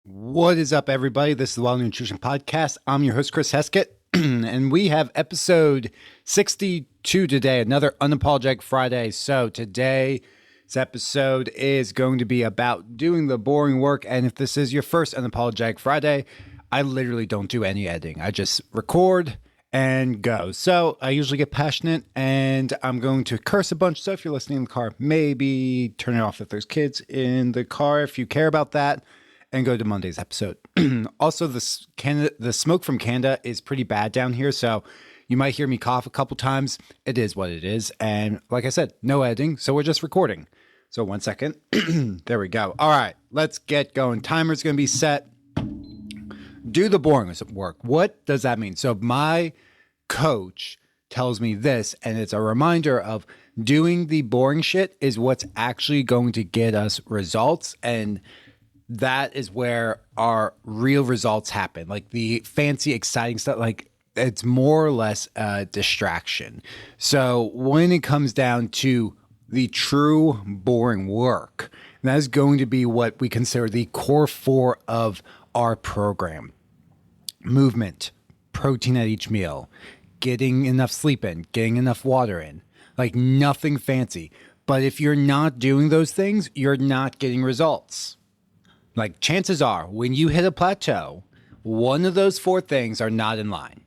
What is up, everybody? This is the Wild Nutrition Podcast. I'm your host, Chris Heskett, and we have episode 62 today, another Unapologetic Friday. So today's episode is going to be about doing the boring work. And if this is your first Unapologetic Friday, I literally don't do any editing. I just record and go. So I usually get passionate and I'm going to curse a bunch. So if you're listening in the car, maybe turn it off if there's kids in the car, if you care about that. And go to Monday's episode. Also, the smoke from Canada is pretty bad down here, so you might hear me cough a couple times. It is what it is. And like I said, no editing, so we're just recording. So 1 second. There we go. All right, let's get going. Timer's going to be set. Do the boring work. What does that mean? So my coach tells me this, and it's a reminder of doing the boring shit is what's actually going to get us results. And that is where our real results happen. Like the fancy, exciting stuff, like it's more or less a distraction. So when it comes down to the true boring work, that is going to be what we consider the core four of our program. Movement, protein at each meal, getting enough sleep in, getting enough water in, like nothing fancy. But if you're not doing those things, you're not getting results. Like chances are when you hit a plateau, one of those four things are not in line.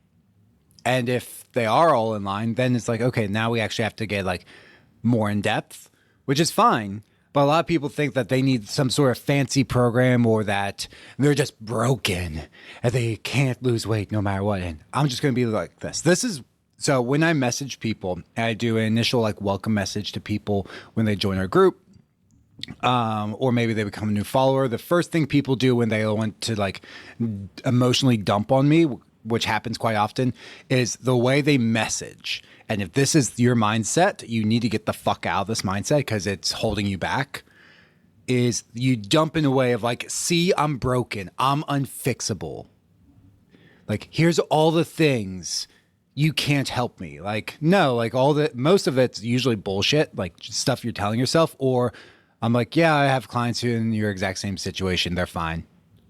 And if they are all in line, then it's like, okay, now we actually have to get like more in depth, which is fine. But a lot of people think that they need some sort of fancy program or that they're just broken and they can't lose weight no matter what. And I'm just going to be like this. So when I message people, I do an initial like welcome message to people when they join our group. Or maybe they become a new follower. The first thing people do when they want to like emotionally dump on me, which happens quite often, is the way they message. And if this is your mindset, you need to get the fuck out of this mindset because it's holding you back. Is you dump in a way of like, see, I'm broken. I'm unfixable. Like, here's all the things you can't help me. Like, no, like most of it's usually bullshit, like stuff you're telling yourself, or I'm like, yeah, I have clients who are in your exact same situation. They're fine.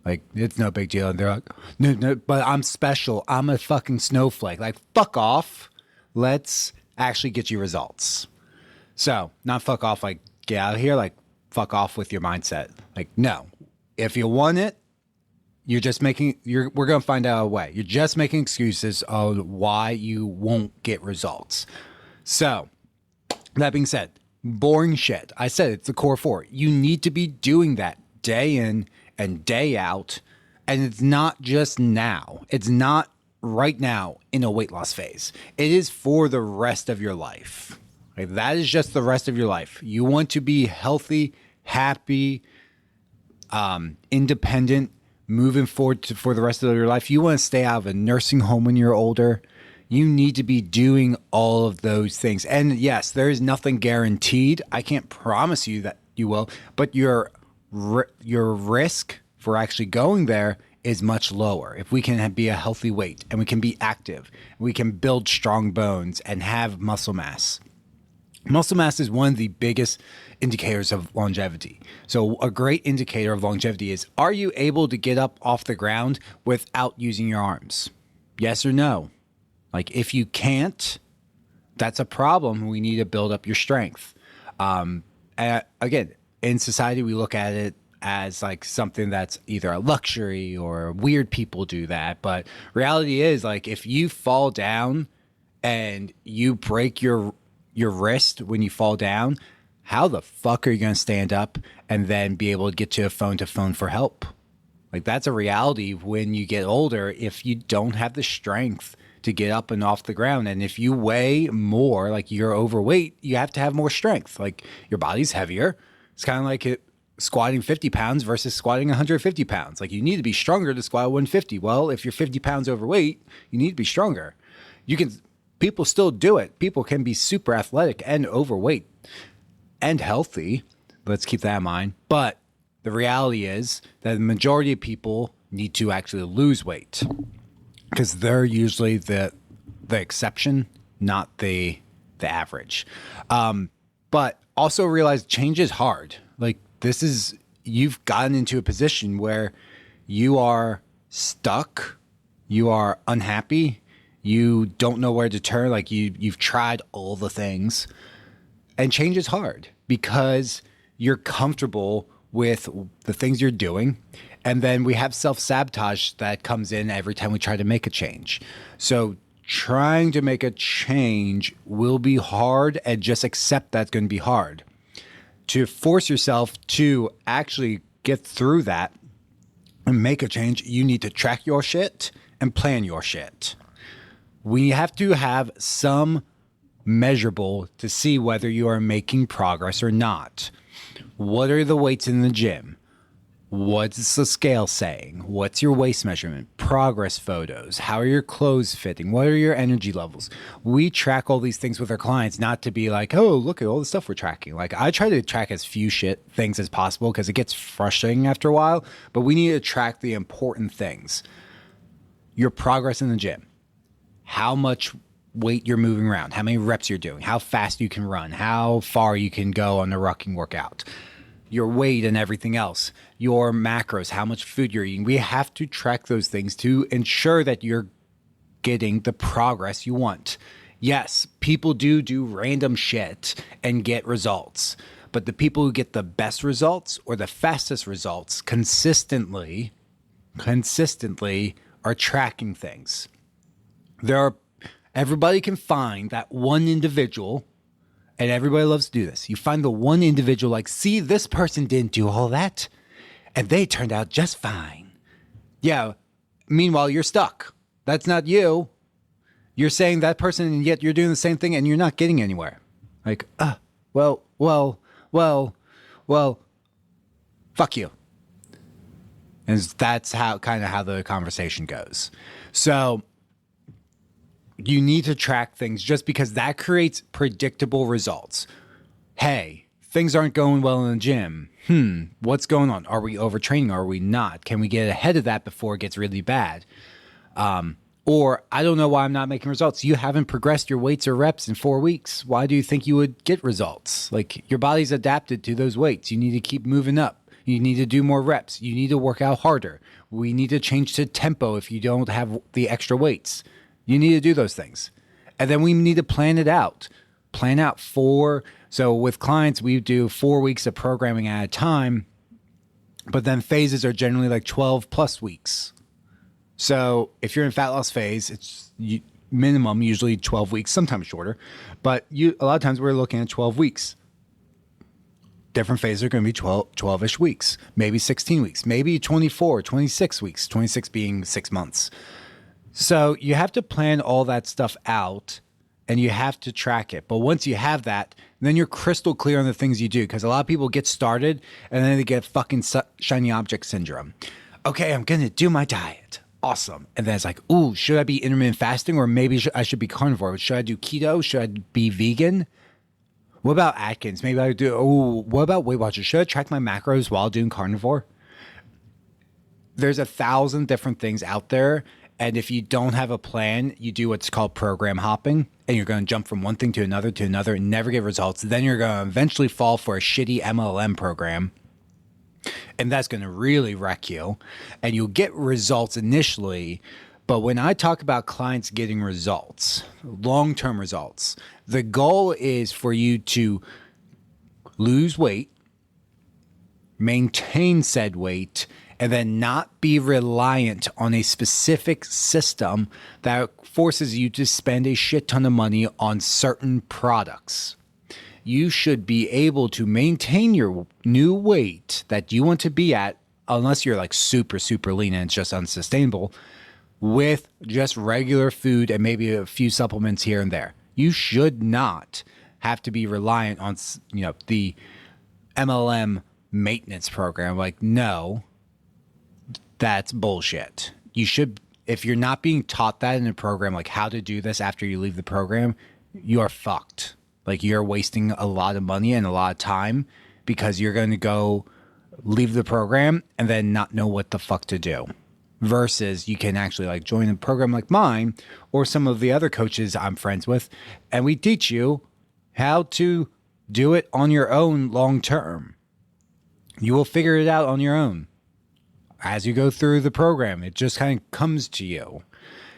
Like, it's no big deal. And they're like, no, but I'm special. I'm a fucking snowflake. Like, fuck off. Let's actually get you results. So, not fuck off, like, get out of here. Like, fuck off with your mindset. Like, no. If you want it, we're going to find out a way. You're just making excuses of why you won't get results. So, that being said, boring shit. I said it's the core four. You need to be doing that day in and day out. And it's not just now. It's not right now in a weight loss phase. It is for the rest of your life. Like, that is just the rest of your life. You want to be healthy, happy, independent, moving forward for the rest of your life. You want to stay out of a nursing home when you're older. You need to be doing all of those things. And yes, there is nothing guaranteed. I can't promise you that you will, but your risk for actually going there is much lower. If we can be a healthy weight and we can be active, we can build strong bones and have muscle mass. Muscle mass is one of the biggest indicators of longevity. So a great indicator of longevity is, are you able to get up off the ground without using your arms? Yes or no? Like, if you can't, that's a problem. We need to build up your strength. Again, in society, we look at it as like something that's either a luxury or weird people do that. But reality is, like, if you fall down and you break your wrist when you fall down, how the fuck are you going to stand up and then be able to get to a phone for help? Like, that's a reality when you get older if you don't have the strength to get up and off the ground. And if you weigh more, like you're overweight, you have to have more strength. Like, your body's heavier. It's kind of like squatting 50 pounds versus squatting 150 pounds. Like, you need to be stronger to squat 150. Well, if you're 50 pounds overweight, you need to be stronger. People still do it. People can be super athletic and overweight and healthy. Let's keep that in mind. But the reality is that the majority of people need to actually lose weight, because they're usually the exception, not the average. But also realize change is hard. Like, you've gotten into a position where you are stuck, you are unhappy, you don't know where to turn, like you've tried all the things, and change is hard because you're comfortable with the things you're doing. And then we have self-sabotage that comes in every time we try to make a change. So trying to make a change will be hard, and just accept that's going to be hard. To force yourself to actually get through that and make a change, you need to track your shit and plan your shit. We have to have some measurable to see whether you are making progress or not. What are the weights in the gym? What's the scale saying? What's your waist measurement? Progress photos? How are your clothes fitting? What are your energy levels? We track all these things with our clients, not to be like, oh, look at all the stuff we're tracking. Like, I try to track as few things as possible because it gets frustrating after a while, but we need to track the important things. Your progress in the gym. How much weight you're moving around, how many reps you're doing, how fast you can run, how far you can go on the rucking workout, your weight and everything else, your macros, how much food you're eating. We have to track those things to ensure that you're getting the progress you want. Yes, people do random shit and get results, but the people who get the best results or the fastest results consistently are tracking things. Everybody can find that one individual, and everybody loves to do this. You find the one individual, like, see, this person didn't do all that, and they turned out just fine. Yeah, meanwhile, you're stuck. That's not you. You're saying that person, and yet you're doing the same thing, and you're not getting anywhere. Like, well, fuck you. And that's how the conversation goes. So you need to track things just because that creates predictable results. Hey, things aren't going well in the gym. What's going on? Are we overtraining? Are we not? Can we get ahead of that before it gets really bad? Or I don't know why I'm not making results. You haven't progressed your weights or reps in 4 weeks. Why do you think you would get results? Like, your body's adapted to those weights. You need to keep moving up. You need to do more reps. You need to work out harder. We need to change to tempo if you don't have the extra weights. You need to do those things. And then we need to plan it out. So with clients, we do 4 weeks of programming at a time, but then phases are generally like 12 plus weeks. So if you're in fat loss phase, it's minimum usually 12 weeks, sometimes shorter, but a lot of times we're looking at 12 weeks. Different phases are going to be 12-ish weeks, maybe 16 weeks, maybe 24, 26 weeks, 26 being 6 months. So you have to plan all that stuff out and you have to track it. But once you have that, then you're crystal clear on the things you do. Because a lot of people get started and then they get fucking shiny object syndrome. Okay, I'm going to do my diet. Awesome. And then it's like, ooh, should I be intermittent fasting, or maybe I should be carnivore? Should I do keto? Should I be vegan? What about Atkins? Maybe I do. Oh, what about Weight Watchers? Should I track my macros while doing carnivore? There's 1,000 different things out there. And if you don't have a plan, you do what's called program hopping, and you're going to jump from one thing to another and never get results. Then you're going to eventually fall for a shitty MLM program, and that's going to really wreck you. And you'll get results initially, but when I talk about clients getting results, long-term results, the goal is for you to lose weight, maintain said weight, and then not be reliant on a specific system that forces you to spend a shit ton of money on certain products. You should be able to maintain your new weight that you want to be at, unless you're like super, super lean and it's just unsustainable, with just regular food and maybe a few supplements here and there. You should not have to be reliant on, the MLM maintenance program. Like, no. That's bullshit. You should, if you're not being taught that in a program, like how to do this after you leave the program, you are fucked. Like, you're wasting a lot of money and a lot of time because you're going to go leave the program and then not know what the fuck to do. Versus you can actually like join a program like mine or some of the other coaches I'm friends with, and we teach you how to do it on your own long term. You will figure it out on your own. as you go through the program, it just kind of comes to you.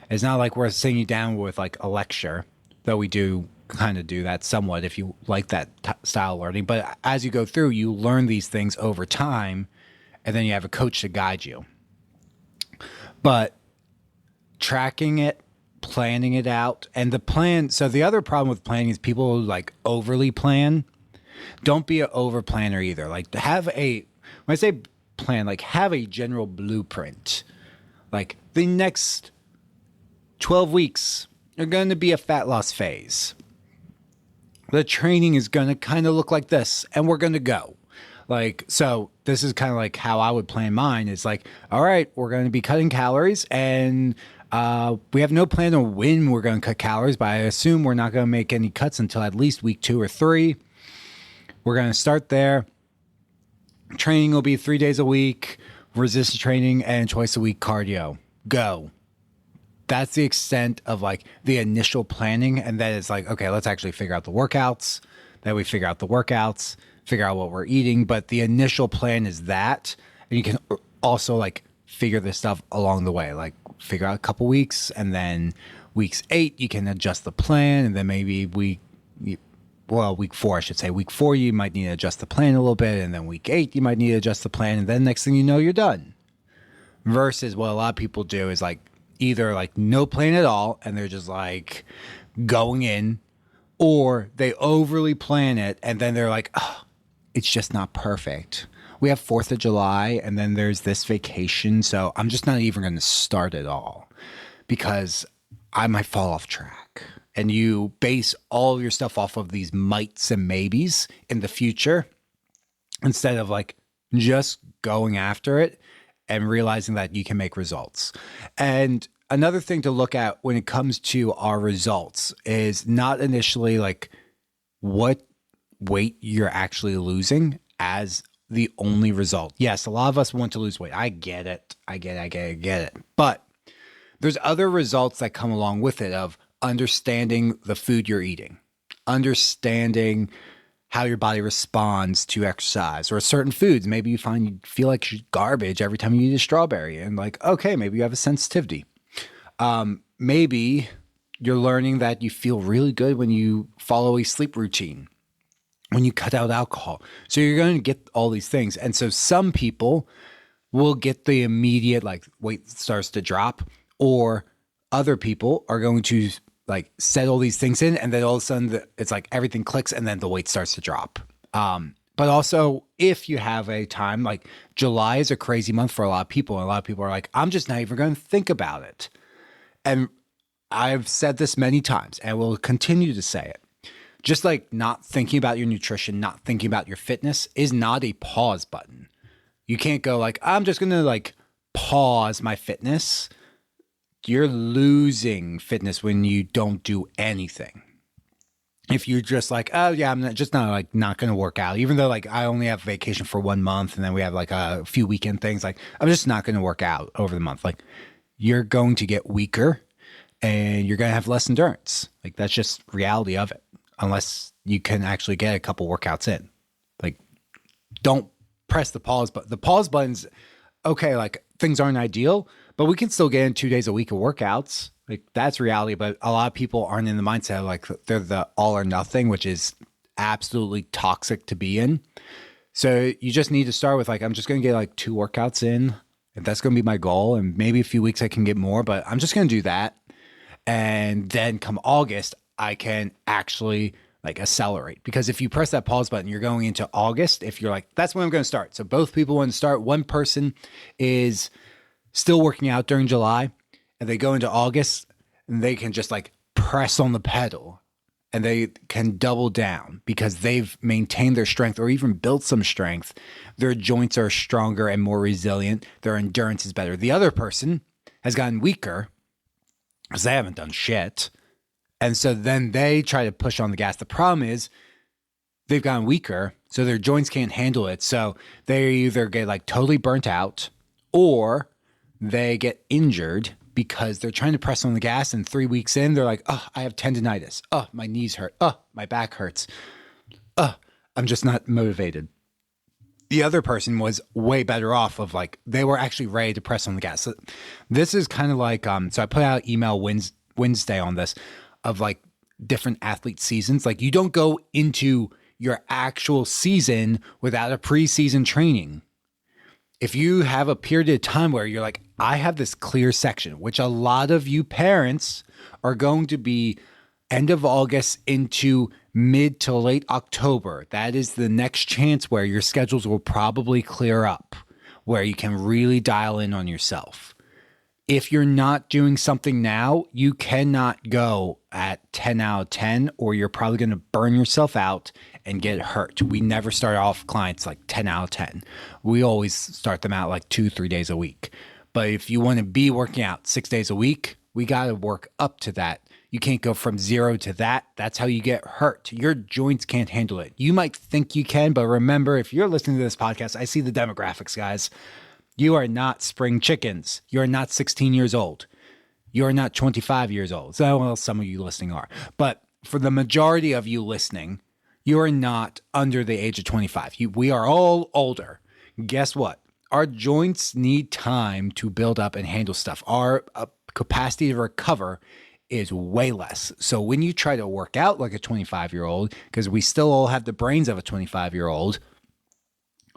It's not like we're sitting you down with like a lecture, though we do kind of do that somewhat if you like that style of learning. But as you go through, you learn these things over time, and then you have a coach to guide you. But tracking it, planning it out, and the plan. So the other problem with planning is people like overly plan. Don't be an over planner either. Like have when I say plan, like have a general blueprint. Like the next 12 weeks are going to be a fat loss phase. The training is going to kind of look like this, and we're going to go. Like, so this is kind of like how I would plan mine. It's like, all right, we're going to be cutting calories, and we have no plan on when we're going to cut calories, but I assume we're not going to make any cuts until at least week 2 or 3. We're going to start there. Training will be 3 days a week, resistance training, and twice a week cardio. Go. That's the extent of like the initial planning. And then it's like, okay, let's actually figure out the workouts. Then we figure out the workouts, figure out what we're eating. But the initial plan is that. And you can also like figure this stuff along the way, like figure out a couple weeks, and then weeks 8, you can adjust the plan. And then maybe week 4, I should say. Week 4, you might need to adjust the plan a little bit. And then week 8, you might need to adjust the plan. And then next thing you know, you're done. Versus what a lot of people do is like either like no plan at all, and they're just like going in, or they overly plan it. And then they're like, oh, it's just not perfect. We have 4th of July, and then there's this vacation. So I'm just not even going to start at all because I might fall off track. And you base all of your stuff off of these mights and maybes in the future instead of like just going after it and realizing that you can make results. And another thing to look at when it comes to our results is not initially like what weight you're actually losing as the only result. Yes, a lot of us want to lose weight. I get it. I get it. But there's other results that come along with it of understanding the food you're eating, understanding how your body responds to exercise or certain foods. Maybe you feel like garbage every time you eat a strawberry, and like, okay, maybe you have a sensitivity. Maybe you're learning that you feel really good when you follow a sleep routine, when you cut out alcohol. So you're going to get all these things. And so some people will get the immediate like weight starts to drop, or other people are going to like set all these things in, and then all of a sudden it's like everything clicks, and then the weight starts to drop. But also if you have a time, like July is a crazy month for a lot of people. And a lot of people are like, I'm just not even going to think about it. And I've said this many times and will continue to say it. Just like not thinking about your nutrition, not thinking about your fitness is not a pause button. You can't go like, I'm just going to like pause my fitness. You're losing fitness when you don't do anything. If you're just like, oh yeah, I'm not going to work out, even though like I only have vacation for 1 month and then we have like a few weekend things, like I'm just not going to work out over the month. Like you're going to get weaker and you're going to have less endurance. Like that's just reality of it, unless you can actually get a couple workouts in. Like don't press the pause button. The pause button's okay, like things aren't ideal, but we can still get in 2 days a week of workouts. Like that's reality. But a lot of people aren't in the mindset of like they're the all or nothing, which is absolutely toxic to be in. So you just need to start with like, I'm just going to get like 2 workouts in. If that's going to be my goal, and maybe a few weeks I can get more, but I'm just going to do that. And then come August, I can actually like accelerate, because if you press that pause button, you're going into August. If you're like, that's when I'm going to start. So both people want to start. One person is still working out during July, and they go into August and they can just like press on the pedal and they can double down because they've maintained their strength or even built some strength. Their joints are stronger and more resilient. Their endurance is better. The other person has gotten weaker because they haven't done shit. And so then they try to push on the gas. The problem is they've gotten weaker, so their joints can't handle it. So they either get like totally burnt out, or they get injured because they're trying to press on the gas, and 3 weeks in, they're like, oh, I have tendonitis. Oh, my knees hurt. Oh, my back hurts. Oh, I'm just not motivated. the other person was way better off of like, they were actually ready to press on the gas. So this is kind of like, so I put out email Wednesday on this of like different athlete seasons. Like you don't go into your actual season without a preseason training. If you have a period of time where you're like, I have this clear section, which a lot of you parents are going to be end of August into mid to late October. That is the next chance where your schedules will probably clear up, where you can really dial in on yourself. If you're not doing something now, you cannot go at 10 out of 10, or you're probably going to burn yourself out and get hurt. We never start off clients like 10 out of 10. We always start them out like 2-3 days a week. But if you want to be working out 6 days a week, we got to work up to that. You can't go from 0 to that. That's how you get hurt. Your joints can't handle it. You might think you can, but remember, if you're listening to this podcast, I see the demographics, guys. You are not spring chickens. You are not 16 years old. You are not 25 years old. So, well, some of you listening are. But for the majority of you listening, you are not under the age of 25. We are all older. Guess what? Our joints need time to build up and handle stuff. Our capacity to recover is way less. So when you try to work out like a 25-year-old, because we still all have the brains of a 25-year-old,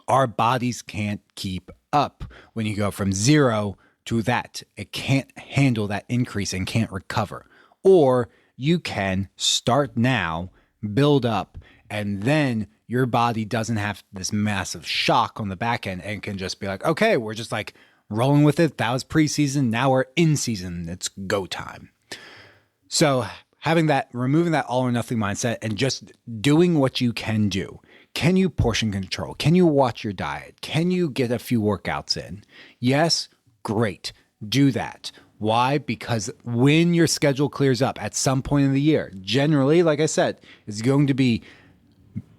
our bodies can't keep up when you go from 0 to that. It can't handle that increase and can't recover. Or you can start now, build up, and then your body doesn't have this massive shock on the back end and can just be like, okay, we're just like rolling with it. That was preseason. Now we're in season. It's go time. So having that, removing that all or nothing mindset and just doing what you can do. Can you portion control? Can you watch your diet? Can you get a few workouts in? Yes, great. Do that. Why? Because when your schedule clears up at some point in the year, generally, like I said, it's going to be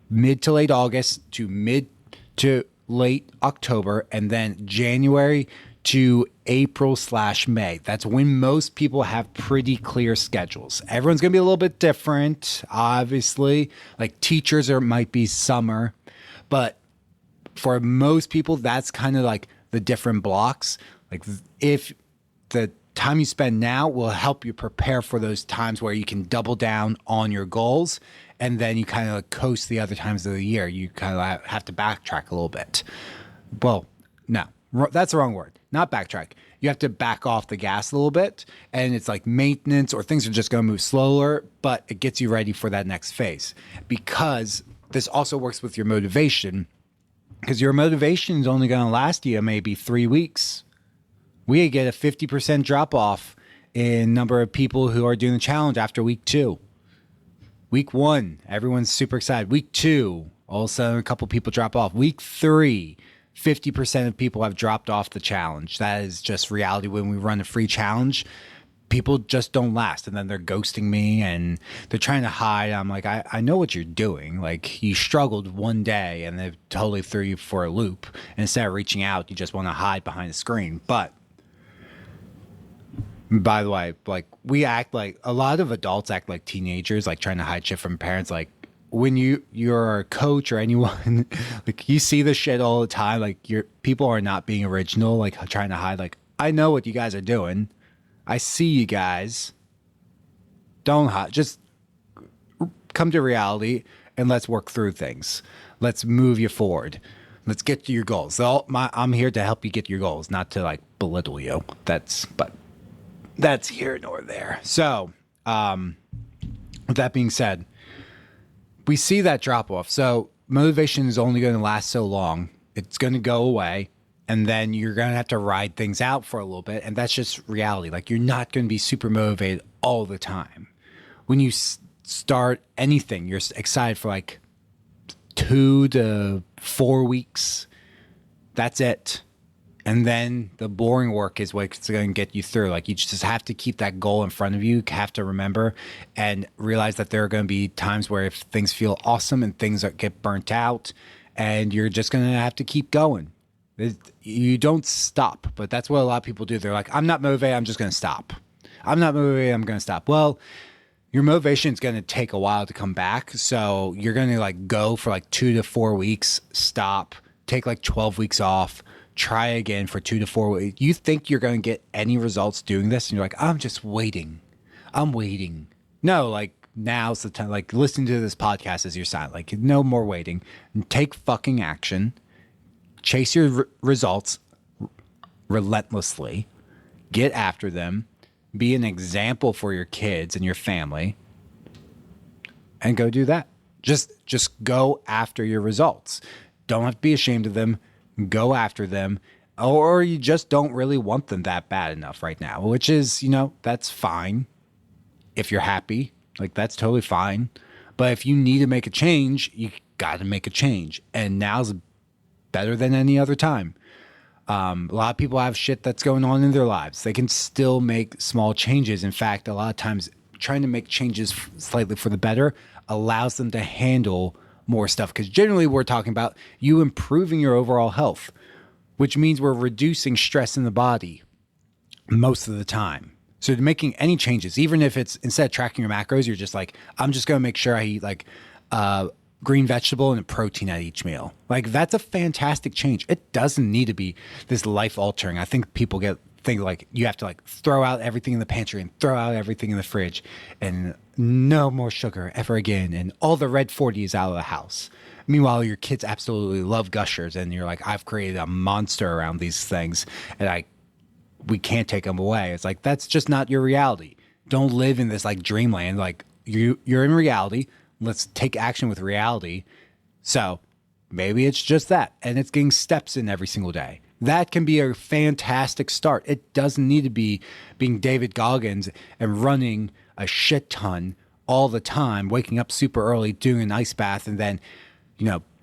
mid to late August to mid to late October, and then January to April/May. That's when most people have pretty clear schedules. Everyone's going to be a little bit different, obviously. Like teachers, or it might be summer. But for most people, that's kind of like the different blocks. Like if the time you spend now will help you prepare for those times where you can double down on your goals, and then you kind of like coast the other times of the year. You kind of have to backtrack a little bit. Well, no, that's the wrong word. Not backtrack. You have to back off the gas a little bit, and it's like maintenance, or things are just going to move slower, but it gets you ready for that next phase. Because this also works with your motivation, because your motivation is only going to last you maybe 3 weeks. We get a 50% drop off in number of people who are doing the challenge after week 2. Week 1, everyone's super excited. Week 2, all of a sudden a couple people drop off. Week 3, 50% of people have dropped off the challenge. That is just reality. When we run a free challenge, people just don't last, and then they're ghosting me and they're trying to hide. I'm like, I know what you're doing. Like, you struggled one day and they totally threw you for a loop. And instead of reaching out, you just want to hide behind the screen. But by the way, like, we act like, a lot of adults act like teenagers, like trying to hide shit from parents. Like, when you're a coach or anyone, like, you see this shit all the time. Like, people are not being original, like trying to hide. Like, I know what you guys are doing. I see you guys. Don't hide. Just come to reality and let's work through things. Let's move you forward. Let's get to your goals. I'm here to help you get your goals, not to like belittle you. But that's here nor there. So, with that being said, we see that drop off. So motivation is only going to last so long. It's going to go away, and then you're going to have to ride things out for a little bit. And that's just reality. Like, you're not going to be super motivated all the time. When you start anything, you're excited for like 2 to 4 weeks. That's it. And then the boring work is what's going to get you through. Like, you just have to keep that goal in front of you. You have to remember and realize that there are going to be times where if things feel awesome and things get burnt out, and you're just going to have to keep going. You don't stop, but that's what a lot of people do. They're like, I'm not motivated, I'm just going to stop. I'm not motivated, I'm going to stop. Well, your motivation is going to take a while to come back. So you're going to like go for like 2 to 4 weeks, stop, take like 12 weeks off, try again for 2 to 4 weeks. You think you're going to get any results doing this? And you're like, I'm just waiting. I'm waiting. No, like now's the time. Like listening to this podcast as your sign. Like no more waiting. Take fucking action. Chase your results relentlessly. Get after them. Be an example for your kids and your family. And go do that. Just go after your results. Don't have to be ashamed of them. Go after them. Or you just don't really want them that bad enough right now, which is, that's fine. If you're happy, like that's totally fine. But if you need to make a change, you got to make a change. And now's better than any other time. A lot of people have shit that's going on in their lives. They can still make small changes. In fact, a lot of times trying to make changes slightly for the better allows them to handle more stuff. Because generally we're talking about you improving your overall health, which means we're reducing stress in the body most of the time. So making any changes, even if it's instead of tracking your macros, you're just like, I'm just going to make sure I eat like green vegetable and a protein at each meal. Like that's a fantastic change. It doesn't need to be this life altering. I think people think like you have to like throw out everything in the pantry and throw out everything in the fridge and no more sugar ever again. And all the red 40 is out of the house. Meanwhile, your kids absolutely love Gushers and you're like, I've created a monster around these things and we can't take them away. It's like, that's just not your reality. Don't live in this like dreamland. Like you're in reality. Let's take action with reality. So maybe it's just that. And it's getting steps in every single day. That can be a fantastic start. It doesn't need to be being David Goggins and running a shit ton all the time, waking up super early, doing an ice bath, and then,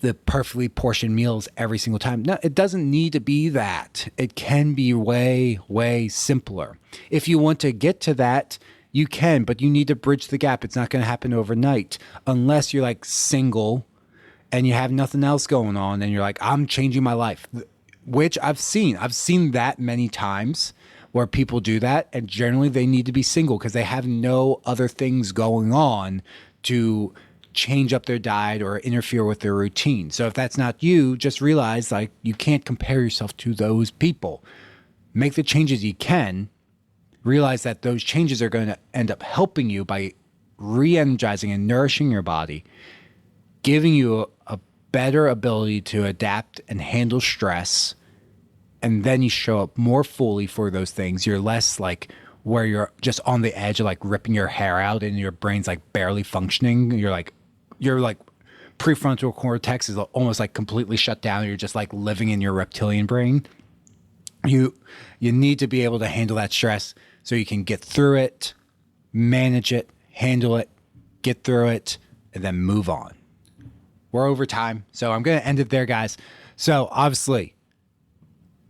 the perfectly portioned meals every single time. No, it doesn't need to be that. It can be way, way simpler. If you want to get to that, you can, but you need to bridge the gap. It's not going to happen overnight unless you're like single and you have nothing else going on and you're like, I'm changing my life, which I've seen. I've seen that many times where people do that, and generally they need to be single because they have no other things going on to change up their diet or interfere with their routine. So if that's not you, just realize like you can't compare yourself to those people. Make the changes you can. Realize that those changes are going to end up helping you by re-energizing and nourishing your body, giving you a better ability to adapt and handle stress, and then you show up more fully for those things. You're less like where you're just on the edge of like ripping your hair out and your brain's like barely functioning. You're like prefrontal cortex is almost like completely shut down. You're just like living in your reptilian brain. You need to be able to handle that stress so you can get through it, manage it, handle it, get through it, and then move on. We're over time, so I'm going to end it there, guys. So obviously,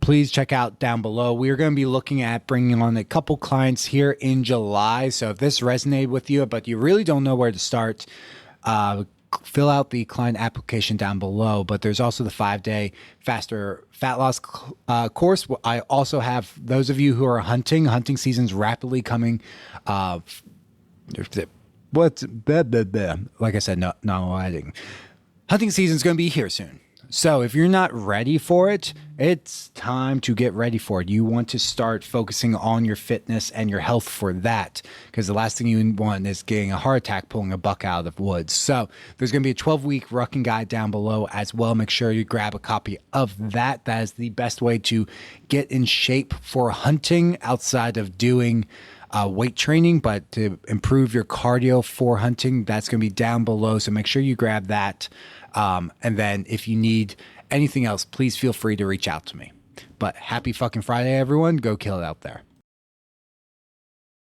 please check out down below. We're going to be looking at bringing on a couple clients here in July. So if this resonated with you, but you really don't know where to start, fill out the client application down below. But there's also the 5-day faster fat loss course. I also have those of you who are hunting season's rapidly coming. Like I said, no adding. Hunting season's going to be here soon. So if you're not ready for it, it's time to get ready for it. You want to start focusing on your fitness and your health for that, because the last thing you want is getting a heart attack pulling a buck out of the woods. So there's going to be a 12-week Rucking guide down below as well. Make sure you grab a copy of that. That is the best way to get in shape for hunting outside of doing weight training, but to improve your cardio for hunting. That's going to be down below. So make sure you grab that. And then if you need anything else, please feel free to reach out to me. But happy fucking Friday, everyone. Go kill it out there.